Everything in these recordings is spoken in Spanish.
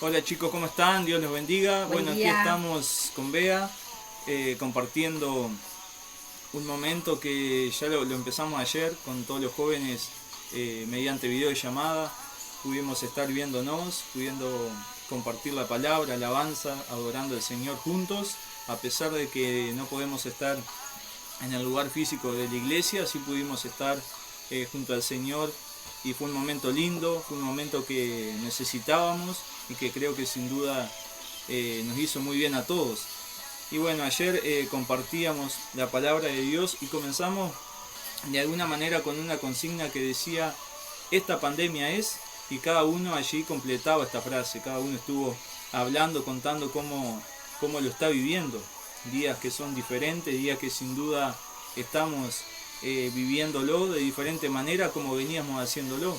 Hola chicos, ¿cómo están? Dios los bendiga. Buen Aquí día. estamos con Bea compartiendo un momento que ya lo empezamos ayer con todos los jóvenes mediante videollamada. Pudimos estar viéndonos, pudiendo compartir la palabra, alabanza, adorando al Señor juntos. A pesar de que no podemos estar en el lugar físico de la iglesia, sí pudimos estar junto al Señor y fue un momento lindo, fue un momento que necesitábamos y que creo que sin duda nos hizo muy bien a todos. Y bueno, ayer compartíamos la palabra de Dios y comenzamos de alguna manera con una consigna que decía, esta pandemia es, y cada uno allí completaba esta frase, cada uno estuvo hablando, contando cómo lo está viviendo. Días que son diferentes, días que sin duda estamos viviéndolo de diferente manera como veníamos haciéndolo.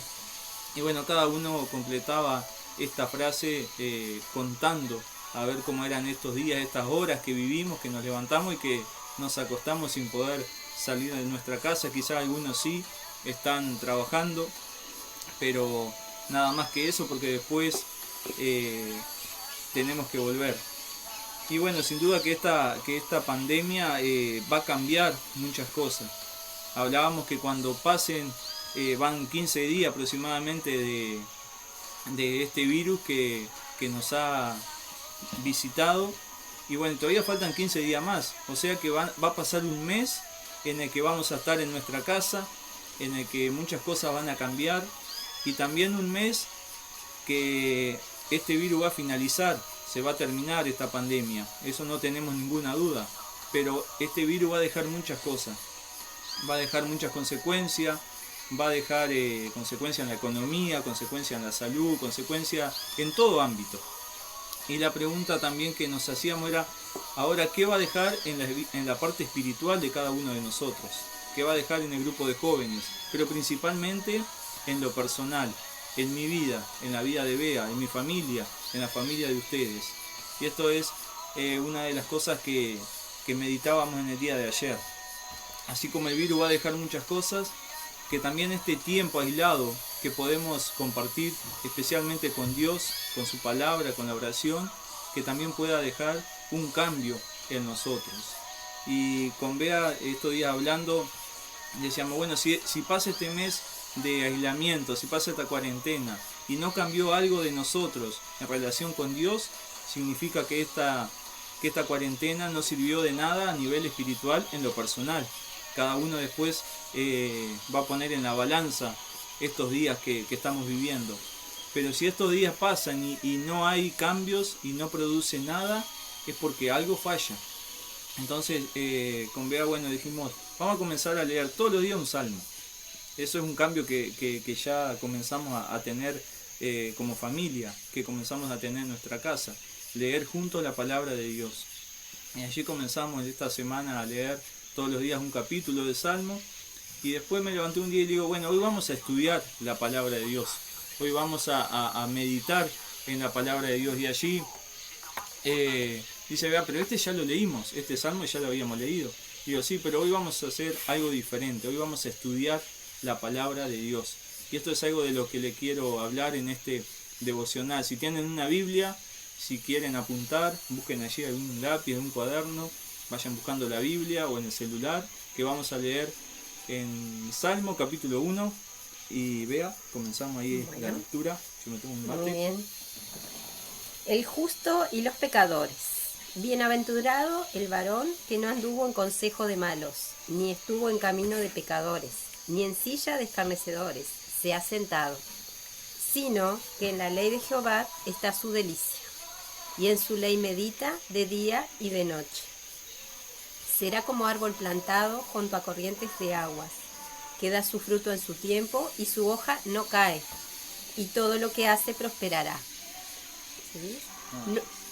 Y bueno, cada uno completaba esta frase contando a ver cómo eran estos días, estas horas que vivimos, que nos levantamos y que nos acostamos sin poder salir de nuestra casa. Quizás algunos sí están trabajando, pero nada más que eso, porque después tenemos que volver. Y bueno, sin duda que esta pandemia va a cambiar muchas cosas. Hablábamos que cuando pasen, van 15 días aproximadamente de este virus que nos ha visitado. Y bueno, todavía faltan 15 días más. O sea que va a pasar un mes en el que vamos a estar en nuestra casa, en el que muchas cosas van a cambiar. Y también un mes que este virus va a finalizar, se va a terminar esta pandemia. Eso no tenemos ninguna duda. Pero este virus va a dejar muchas cosas. Va a dejar muchas consecuencias. Va a dejar consecuencias en la economía, consecuencias en la salud, consecuencias en todo ámbito. Y la pregunta también que nos hacíamos era, ahora, ¿qué va a dejar en la parte espiritual de cada uno de nosotros? ¿Qué va a dejar en el grupo de jóvenes? Pero principalmente en lo personal, en mi vida, en la vida de Bea, en mi familia, en la familia de ustedes. Y esto es una de las cosas que meditábamos en el día de ayer. Así como el virus va a dejar muchas cosas, que también este tiempo aislado que podemos compartir especialmente con Dios, con su palabra, con la oración, que también pueda dejar un cambio en nosotros. Y con Bea estos días hablando, decíamos, bueno, si pasa este mes de aislamiento, si pasa esta cuarentena y no cambió algo de nosotros en relación con Dios, significa que esta cuarentena no sirvió de nada a nivel espiritual en lo personal. Cada uno después va a poner en la balanza estos días que estamos viviendo. Pero si estos días pasan y no hay cambios y no produce nada, es porque algo falla. Entonces con Bea, bueno, dijimos, vamos a comenzar a leer todos los días un salmo. Eso es un cambio que ya comenzamos a tener como familia, que comenzamos a tener en nuestra casa. Leer juntos la palabra de Dios. Y allí comenzamos esta semana a leer todos los días un capítulo de Salmo. Y después me levanté un día y digo, bueno, hoy vamos a estudiar la palabra de Dios. Hoy vamos a meditar en la palabra de Dios. Y allí dice, vea, pero este ya lo leímos, este Salmo ya lo habíamos leído. Digo, sí, pero hoy vamos a hacer algo diferente. Hoy vamos a estudiar la palabra de Dios. Y esto es algo de lo que le quiero hablar en este devocional. Si tienen una Biblia, si quieren apuntar, busquen allí algún lápiz, un cuaderno, vayan buscando la Biblia o en el celular, que vamos a leer en Salmo capítulo 1. Y vea, comenzamos ahí la lectura. Yo me tomo un mate. Muy bien. El justo y los pecadores. Bienaventurado el varón que no anduvo en consejo de malos, ni estuvo en camino de pecadores, ni en silla de escarnecedores se ha sentado, sino que en la ley de Jehová está su delicia, y en su ley medita de día y de noche. Será como árbol plantado junto a corrientes de aguas, que da su fruto en su tiempo y su hoja no cae, y todo lo que hace prosperará. ¿Sí?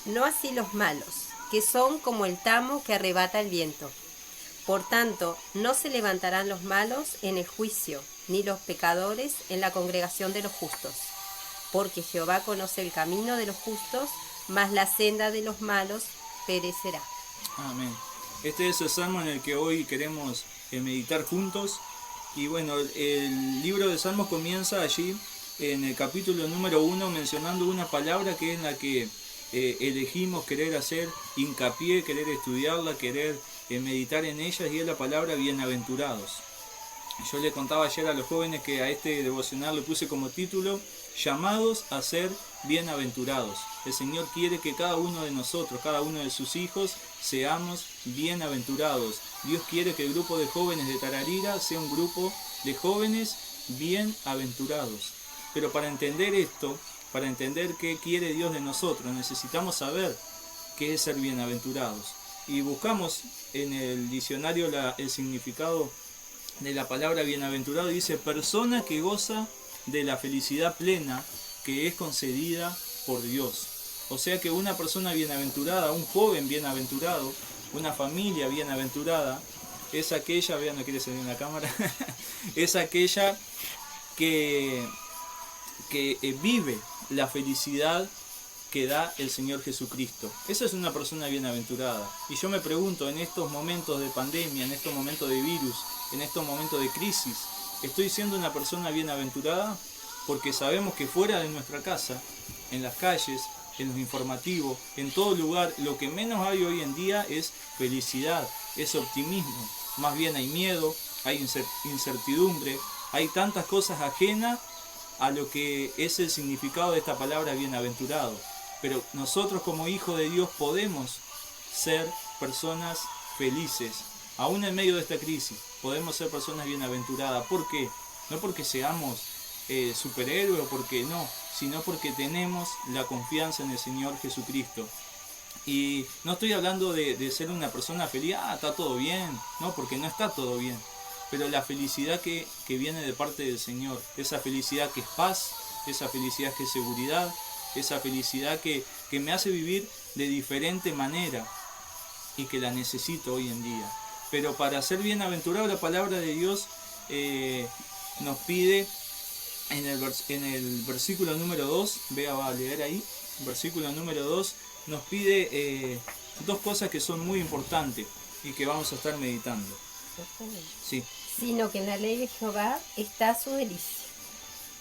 No así los malos, que son como el tamo que arrebata el viento. Por tanto, no se levantarán los malos en el juicio, ni los pecadores en la congregación de los justos. Porque Jehová conoce el camino de los justos, mas la senda de los malos perecerá. Amén. Este es el salmo en el que hoy queremos meditar juntos. Y bueno, el libro de Salmos comienza allí en el capítulo número 1 mencionando una palabra que es la que elegimos querer hacer hincapié, querer estudiarla, querer meditar en ella, y es la palabra bienaventurados. Yo le contaba ayer a los jóvenes que a este devocional lo puse como título: llamados a ser bienaventurados. El Señor quiere que cada uno de nosotros, cada uno de sus hijos, seamos bienaventurados. Dios quiere que el grupo de jóvenes de Tararira sea un grupo de jóvenes bienaventurados. Pero para entender esto, para entender qué quiere Dios de nosotros, necesitamos saber qué es ser bienaventurados. Y buscamos en el diccionario el significado de la palabra bienaventurado, y dice: persona que goza de la felicidad plena que es concedida por Dios. O sea que una persona bienaventurada, un joven bienaventurado, una familia bienaventurada, es aquella, vean, no quiere salir en la cámara, es aquella que vive la felicidad que da el Señor Jesucristo. Esa es una persona bienaventurada. Y yo me pregunto, en estos momentos de pandemia, en estos momentos de virus, en estos momentos de crisis, ¿estoy siendo una persona bienaventurada? Porque sabemos que fuera de nuestra casa, en las calles, en los informativos, en todo lugar, lo que menos hay hoy en día es felicidad, es optimismo. Más bien hay miedo, hay incertidumbre, hay tantas cosas ajenas a lo que es el significado de esta palabra bienaventurado. Pero nosotros como hijos de Dios podemos ser personas felices. Aún en medio de esta crisis podemos ser personas bienaventuradas. ¿Por qué? No porque seamos superhéroes o porque no, sino porque tenemos la confianza en el Señor Jesucristo. Y no estoy hablando de ser una persona feliz, está todo bien, no, porque no está todo bien. Pero la felicidad que viene de parte del Señor, esa felicidad que es paz, esa felicidad que es seguridad, esa felicidad que me hace vivir de diferente manera y que la necesito hoy en día. Pero para ser bienaventurado, la palabra de Dios nos pide en el versículo número 2, va a leer ahí, versículo número 2, nos pide dos cosas que son muy importantes y que vamos a estar meditando. Sí. Sino que en la ley de Jehová está su delicia,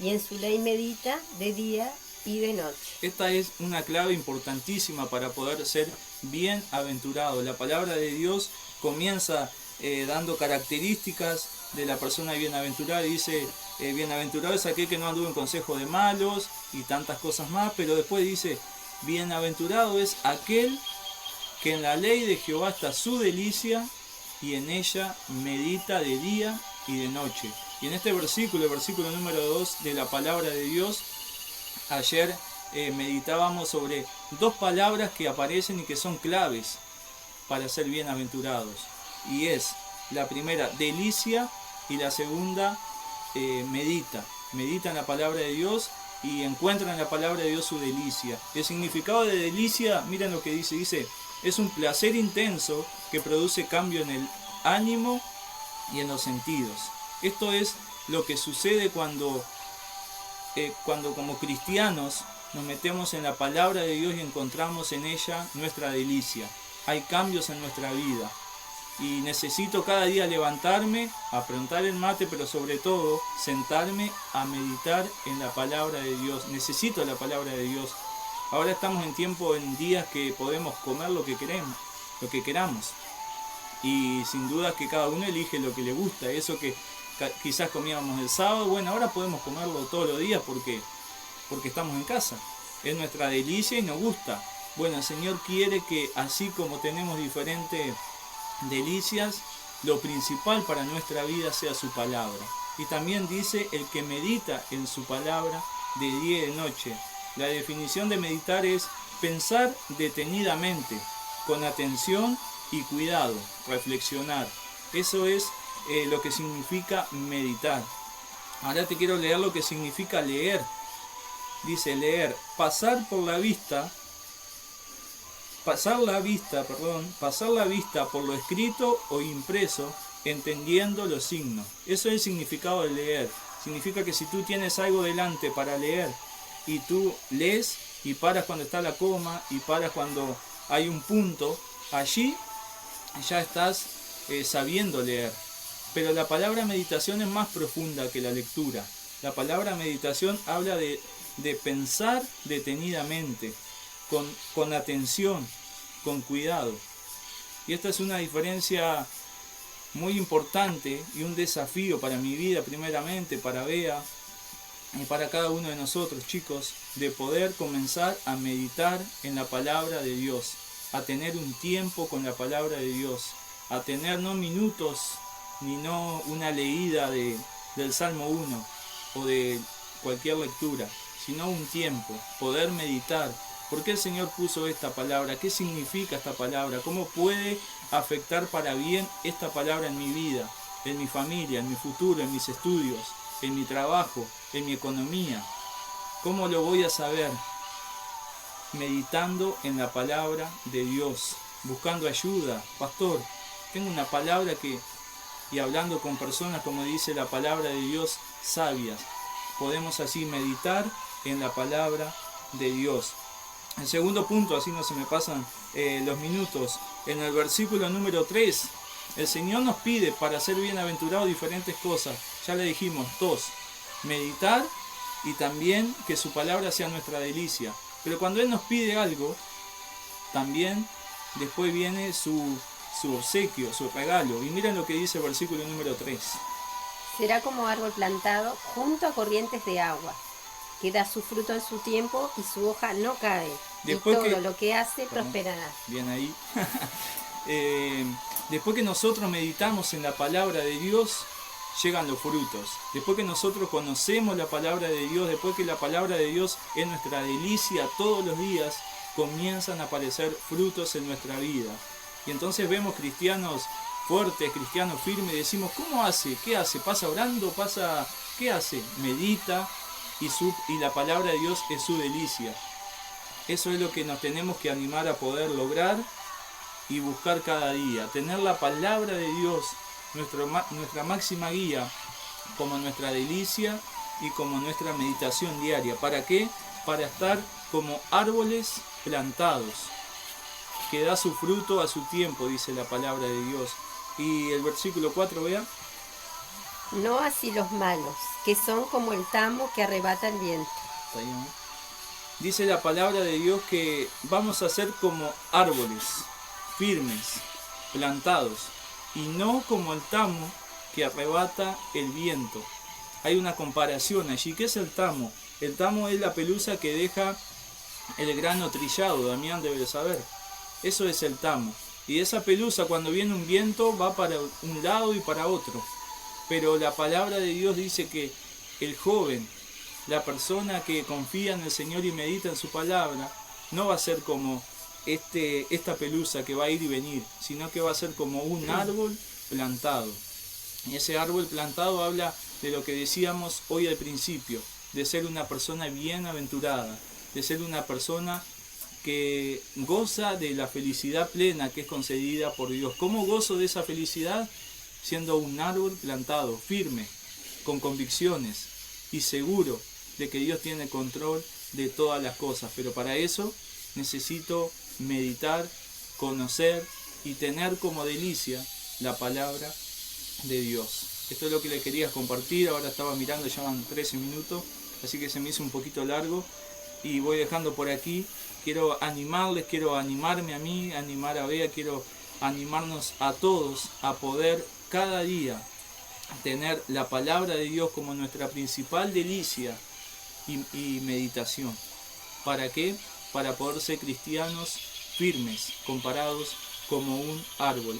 y en su ley medita de día y de noche. Esta es una clave importantísima para poder ser bienaventurado. La palabra de Dios comienza dando características de la persona bienaventurada. Dice, bienaventurado es aquel que no anduvo en consejo de malos y tantas cosas más, pero después dice, bienaventurado es aquel que en la ley de Jehová está su delicia, y en ella medita de día y de noche. Y en este versículo, el versículo número 2 de la palabra de Dios, ayer meditábamos sobre dos palabras que aparecen y que son claves para ser bienaventurados. Y es la primera, delicia, y la segunda, medita. Medita en la palabra de Dios y encuentra en la palabra de Dios su delicia. El significado de delicia, miren lo que dice, es un placer intenso que produce cambio en el ánimo y en los sentidos. Esto es lo que sucede cuando como cristianos nos metemos en la palabra de Dios y encontramos en ella nuestra delicia. Hay cambios en nuestra vida y necesito cada día levantarme, afrontar el mate, pero sobre todo sentarme a meditar en la palabra de Dios. Necesito la palabra de Dios. Ahora estamos en días que podemos comer lo que queramos. Y sin duda que cada uno elige lo que le gusta. Eso que quizás comíamos el sábado, bueno, ahora podemos comerlo todos los días porque estamos en casa. Es nuestra delicia y nos gusta. Bueno, el Señor quiere que así como tenemos diferentes delicias, lo principal para nuestra vida sea su palabra. Y también dice, el que medita en su palabra de día y de noche. La definición de meditar es pensar detenidamente, con atención y cuidado, reflexionar. Eso es lo que significa meditar. Ahora te quiero leer lo que significa leer. Dice leer, pasar la vista por lo escrito o impreso, entendiendo los signos. Eso es el significado de leer. Significa que si tú tienes algo delante para leer y tú lees y paras cuando está la coma y paras cuando hay un punto, allí ya estás sabiendo leer. Pero la palabra meditación es más profunda que la lectura. La palabra meditación habla de pensar detenidamente, con atención, con cuidado. Y esta es una diferencia muy importante y un desafío para mi vida primeramente, para Bea y para cada uno de nosotros, chicos, de poder comenzar a meditar en la palabra de Dios, a tener un tiempo con la palabra de Dios, a tener no minutos ni no una leída del Salmo 1 o de cualquier lectura, sino un tiempo, poder meditar. ¿Por qué el Señor puso esta palabra? ¿Qué significa esta palabra? ¿Cómo puede afectar para bien esta palabra en mi vida, en mi familia, en mi futuro, en mis estudios, en mi trabajo, en mi economía? ¿Cómo lo voy a saber? Meditando en la palabra de Dios, buscando ayuda. Pastor, tengo una palabra y hablando con personas, como dice la palabra de Dios, sabias. Podemos así meditar en la palabra de Dios. El segundo punto, así no se me pasan los minutos, en el versículo número 3, el Señor nos pide para ser bienaventurados diferentes cosas. Ya le dijimos, 2, meditar y también que su palabra sea nuestra delicia. Pero cuando Él nos pide algo, también después viene su obsequio, su regalo. Y miren lo que dice el versículo número 3. Será como árbol plantado junto a corrientes de agua, que da su fruto en su tiempo y su hoja no cae. Después y todo lo que hace prosperará. Bien ahí. Después que nosotros meditamos en la palabra de Dios, llegan los frutos. Después que nosotros conocemos la palabra de Dios, después que la palabra de Dios es nuestra delicia todos los días, comienzan a aparecer frutos en nuestra vida. Y entonces vemos cristianos fuertes, cristianos firmes, y decimos, ¿cómo hace? ¿Qué hace? ¿Pasa orando? ¿Qué hace? Medita y la palabra de Dios es su delicia. Eso es lo que nos tenemos que animar a poder lograr y buscar cada día. Tener la palabra de Dios, nuestra máxima guía, como nuestra delicia y como nuestra meditación diaria. ¿Para qué? Para estar como árboles plantados, que da su fruto a su tiempo, dice la palabra de Dios. Y el versículo 4, vea. No así los malos, que son como el tamo que arrebata el viento. Dice la palabra de Dios que vamos a ser como árboles firmes, plantados, y no como el tamo que arrebata el viento. Hay una comparación allí. ¿Qué es el tamo? El tamo es la pelusa que deja el grano trillado. Damián debe saber. Eso es el tamo. Y esa pelusa, cuando viene un viento, va para un lado y para otro. Pero la palabra de Dios dice que el joven, la persona que confía en el Señor y medita en su palabra, no va a ser como esta pelusa que va a ir y venir, sino que va a ser como un árbol plantado. Y ese árbol plantado habla de lo que decíamos hoy al principio, de ser una persona bienaventurada, de ser una persona que goza de la felicidad plena que es concedida por Dios. ¿Cómo gozo de esa felicidad? Siendo un árbol plantado, firme, con convicciones y seguro de que Dios tiene control de todas las cosas. Pero para eso necesito meditar, conocer y tener como delicia la palabra de Dios. Esto es lo que les quería compartir. Ahora estaba mirando, ya van 13 minutos, así que se me hizo un poquito largo y voy dejando por aquí. Quiero animarles, quiero animarme a mí, animar a Bea, quiero animarnos a todos a poder cada día tener la palabra de Dios como nuestra principal delicia y meditación. ¿Para qué? Para poder ser cristianos firmes, comparados como un árbol.